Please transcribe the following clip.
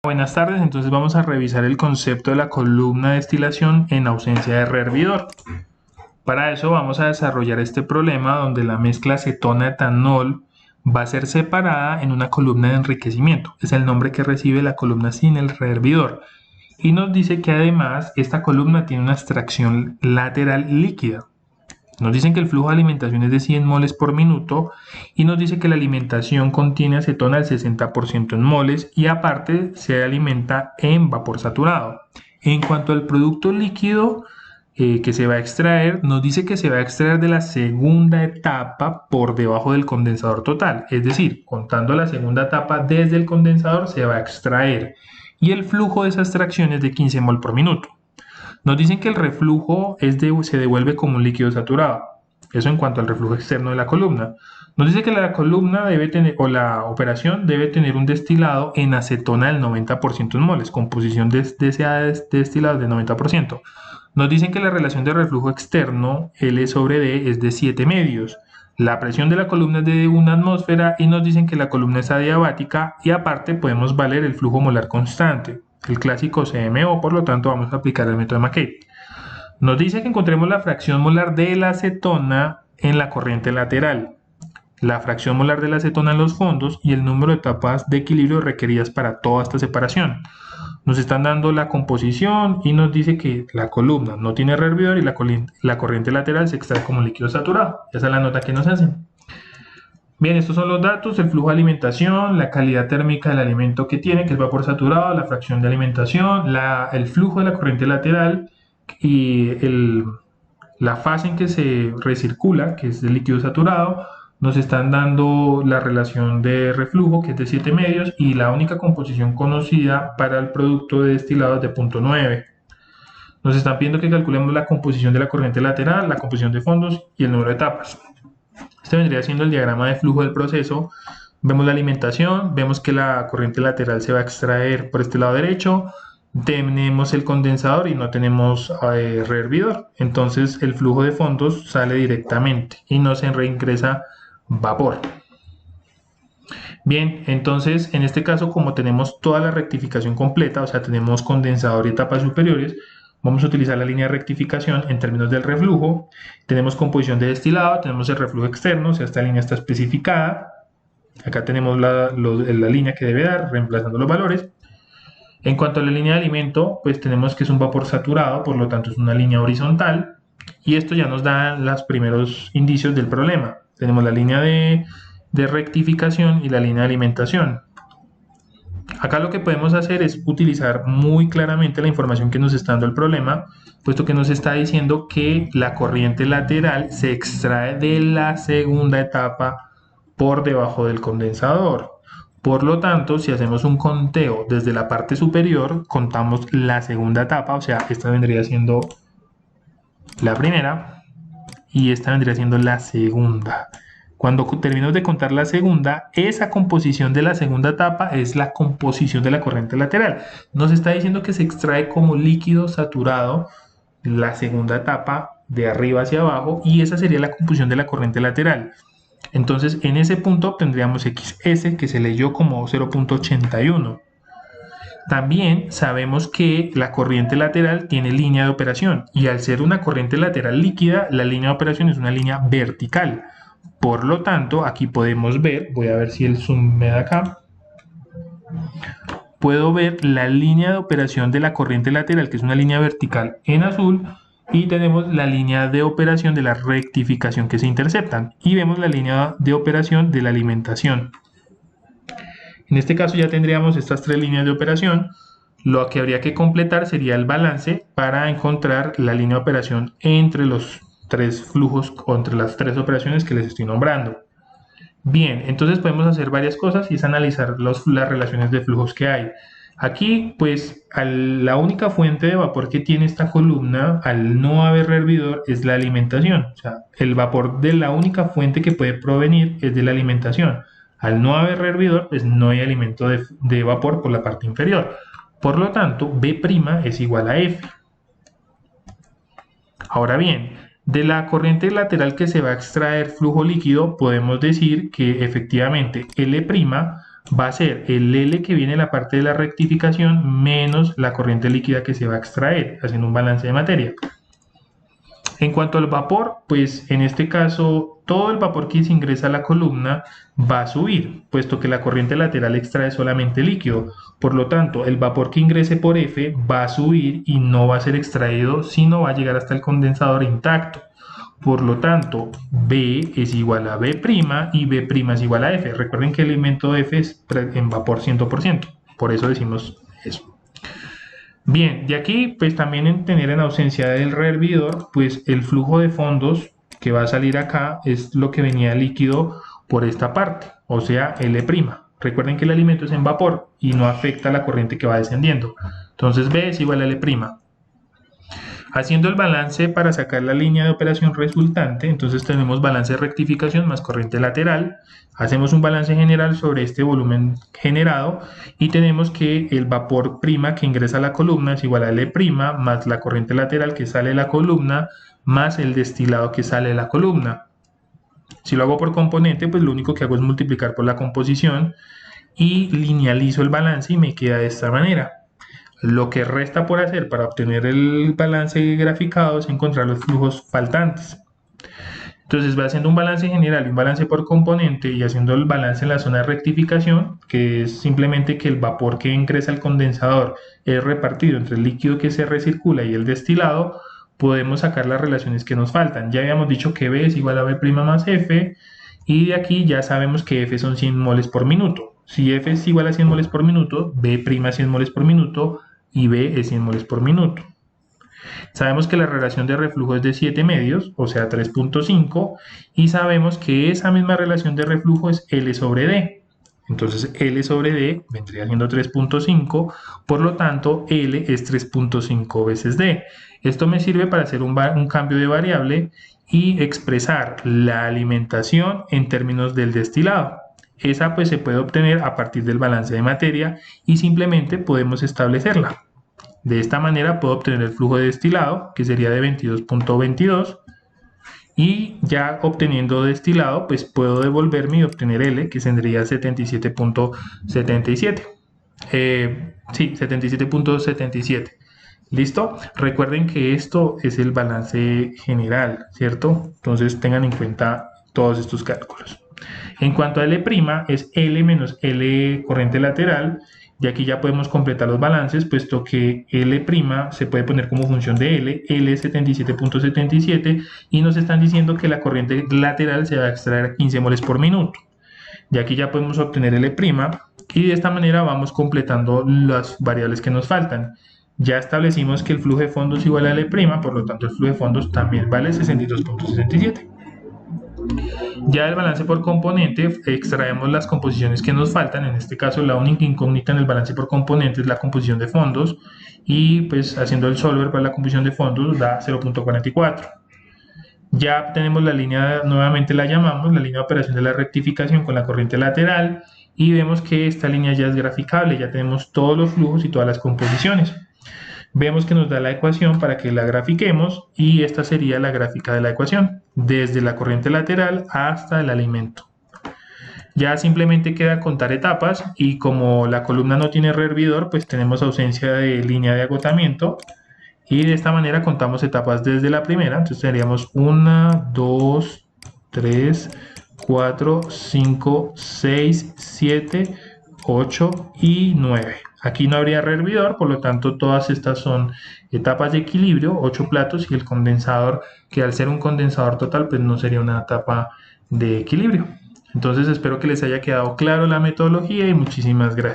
Buenas tardes, entonces vamos a revisar el concepto de la columna de destilación en ausencia de rehervidor. Para eso vamos a desarrollar este problema donde la mezcla acetona-etanol va a ser separada en una columna de enriquecimiento. Es el nombre que recibe la columna sin el rehervidor. Y nos dice que además esta columna tiene una extracción lateral líquida. Nos dicen que el flujo de alimentación es de 100 moles por minuto y nos dice que la alimentación contiene acetona al 60% en moles y aparte se alimenta en vapor saturado. En cuanto al producto líquido que se va a extraer, nos dice que se va a extraer de la segunda etapa por debajo del condensador total. Es decir, contando la segunda etapa desde el condensador se va a extraer y el flujo de esa extracción es de 15 mol por minuto. Nos dicen que el reflujo se devuelve como un líquido saturado. Eso en cuanto al reflujo externo de la columna. Nos dice que la columna debe tener, o la operación debe tener un destilado en acetona del 90% en moles, composición deseada de destilado del 90%. Nos dicen que la relación de reflujo externo, L sobre D, es de 7 medios. La presión de la columna es de 1 atmósfera y nos dicen que la columna es adiabática y aparte podemos valer el flujo molar constante, el clásico CMO, por lo tanto vamos a aplicar el método de McCabe. Nos dice que encontremos la fracción molar de la acetona en la corriente lateral, la fracción molar de la acetona en los fondos y el número de etapas de equilibrio requeridas para toda esta separación. Nos están dando la composición y nos dice que la columna no tiene rehervidor y la corriente lateral se extrae como líquido saturado. Esa es la nota que nos hacen. Bien, estos son los datos, el flujo de alimentación, la calidad térmica del alimento que tiene, que es vapor saturado, la fracción de alimentación, el flujo de la corriente lateral y la fase en que se recircula, que es el líquido saturado. Nos están dando la relación de reflujo, que es de 7 medios, y la única composición conocida para el producto de destilado es de 0.9. Nos están pidiendo que calculemos la composición de la corriente lateral, la composición de fondos y el número de etapas. Este vendría siendo el diagrama de flujo del proceso. Vemos la alimentación, vemos que la corriente lateral se va a extraer por este lado derecho, tenemos el condensador y no tenemos rehervidor. Entonces el flujo de fondos sale directamente y no se reingresa vapor. Bien, entonces en este caso, como tenemos toda la rectificación completa, o sea, tenemos condensador y etapas superiores, vamos a utilizar la línea de rectificación en términos del reflujo. Tenemos composición de destilado, tenemos el reflujo externo, o sea, esta línea está especificada. Acá tenemos la línea que debe dar, reemplazando los valores. En cuanto a la línea de alimento, pues tenemos que es un vapor saturado, por lo tanto es una línea horizontal. Y esto ya nos da los primeros indicios del problema. Tenemos la línea de rectificación y la línea de alimentación. Acá lo que podemos hacer es utilizar muy claramente la información que nos está dando el problema, puesto que nos está diciendo que la corriente lateral se extrae de la segunda etapa por debajo del condensador. Por lo tanto, si hacemos un conteo desde la parte superior, contamos la segunda etapa, o sea, esta vendría siendo la primera y esta vendría siendo la segunda. Cuando terminamos de contar la segunda, esa composición de la segunda etapa es la composición de la corriente lateral. Nos está diciendo que se extrae como líquido saturado la segunda etapa de arriba hacia abajo y esa sería la composición de la corriente lateral. Entonces en ese punto obtendríamos XS, que se leyó como 0.81. También sabemos que la corriente lateral tiene línea de operación y al ser una corriente lateral líquida, la línea de operación es una línea vertical. Por lo tanto, aquí podemos ver, voy a ver si el zoom me da acá, puedo ver la línea de operación de la corriente lateral, que es una línea vertical en azul, y tenemos la línea de operación de la rectificación que se interceptan, y vemos la línea de operación de la alimentación. En este caso ya tendríamos estas tres líneas de operación. Lo que habría que completar sería el balance para encontrar la línea de operación entre los tres flujos o entre las tres operaciones que les estoy nombrando. Bien, entonces podemos hacer varias cosas y es analizar las relaciones de flujos que hay. Aquí, pues, la única fuente de vapor que tiene esta columna, al no haber rehervidor, es la alimentación. O sea, el vapor de la única fuente que puede provenir es de la alimentación. Al no haber rehervidor, pues no hay alimento de vapor por la parte inferior. Por lo tanto, B' es igual a F. Ahora bien, de la corriente lateral que se va a extraer flujo líquido, podemos decir que efectivamente L' va a ser el L que viene en la parte de la rectificación menos la corriente líquida que se va a extraer, haciendo un balance de materia. En cuanto al vapor, pues en este caso todo el vapor que se ingresa a la columna va a subir, puesto que la corriente lateral extrae solamente líquido. Por lo tanto, el vapor que ingrese por F va a subir y no va a ser extraído, sino va a llegar hasta el condensador intacto. Por lo tanto, B es igual a B' y B' es igual a F. Recuerden que el elemento F es en vapor 100%, por eso decimos eso. Bien, de aquí pues también tener en ausencia del rehervidor, pues el flujo de fondos que va a salir acá es lo que venía líquido por esta parte, o sea, L'. Recuerden que el alimento es en vapor y no afecta la corriente que va descendiendo. Entonces B es igual a L'. Haciendo el balance para sacar la línea de operación resultante, entonces tenemos balance de rectificación más corriente lateral. Hacemos un balance general sobre este volumen generado y tenemos que el vapor prima que ingresa a la columna es igual a L' más la corriente lateral que sale de la columna más el destilado que sale de la columna. Si lo hago por componente, pues lo único que hago es multiplicar por la composición y linealizo el balance y me queda de esta manera. Lo que resta por hacer para obtener el balance graficado es encontrar los flujos faltantes. Entonces va haciendo un balance general y un balance por componente y haciendo el balance en la zona de rectificación, que es simplemente que el vapor que ingresa al condensador es repartido entre el líquido que se recircula y el destilado, podemos sacar las relaciones que nos faltan. Ya habíamos dicho que B es igual a B' más F y de aquí ya sabemos que F son 100 moles por minuto. Si F es igual a 100 moles por minuto, B' es 100 moles por minuto y B es 100 moles por minuto. Sabemos que la relación de reflujo es de 7 medios, o sea 3.5, y sabemos que esa misma relación de reflujo es L sobre D. Entonces L sobre D vendría siendo 3.5, por lo tanto L es 3.5 veces D. Esto me sirve para hacer un cambio de variable y expresar la alimentación en términos del destilado. Esa pues se puede obtener a partir del balance de materia y simplemente podemos establecerla. De esta manera puedo obtener el flujo de destilado, que sería de 22.22, y ya obteniendo destilado, pues puedo devolverme y obtener L, que tendría 77.77. Sí, 77.77. ¿Listo? Recuerden que esto es el balance general, ¿cierto? Entonces tengan en cuenta todos estos cálculos. En cuanto a L', es L menos L corriente lateral, y aquí ya podemos completar los balances, puesto que L' se puede poner como función de L es 77.77, y nos están diciendo que la corriente lateral se va a extraer 15 moles por minuto. Y aquí ya podemos obtener L', y de esta manera vamos completando las variables que nos faltan. Ya establecimos que el flujo de fondos es igual a L', por lo tanto el flujo de fondos también vale 62.67. Ya del balance por componente extraemos las composiciones que nos faltan. En este caso la única incógnita en el balance por componente es la composición de fondos, y pues haciendo el solver para la composición de fondos da 0.44. Ya tenemos la línea, nuevamente la llamamos la línea de operación de la rectificación con la corriente lateral, y vemos que esta línea ya es graficable, ya tenemos todos los flujos y todas las composiciones. Vemos que nos da la ecuación para que la grafiquemos, y esta sería la gráfica de la ecuación, desde la corriente lateral hasta el alimento. Ya simplemente queda contar etapas, y como la columna no tiene rehervidor, pues tenemos ausencia de línea de agotamiento, y de esta manera contamos etapas desde la primera. Entonces tendríamos 1, 2, 3, 4, 5, 6, 7, 8 y 9. Aquí no habría rehervidor, por lo tanto todas estas son etapas de equilibrio, 8 platos, y el condensador, que al ser un condensador total, pues no sería una etapa de equilibrio. Entonces espero que les haya quedado claro la metodología y muchísimas gracias.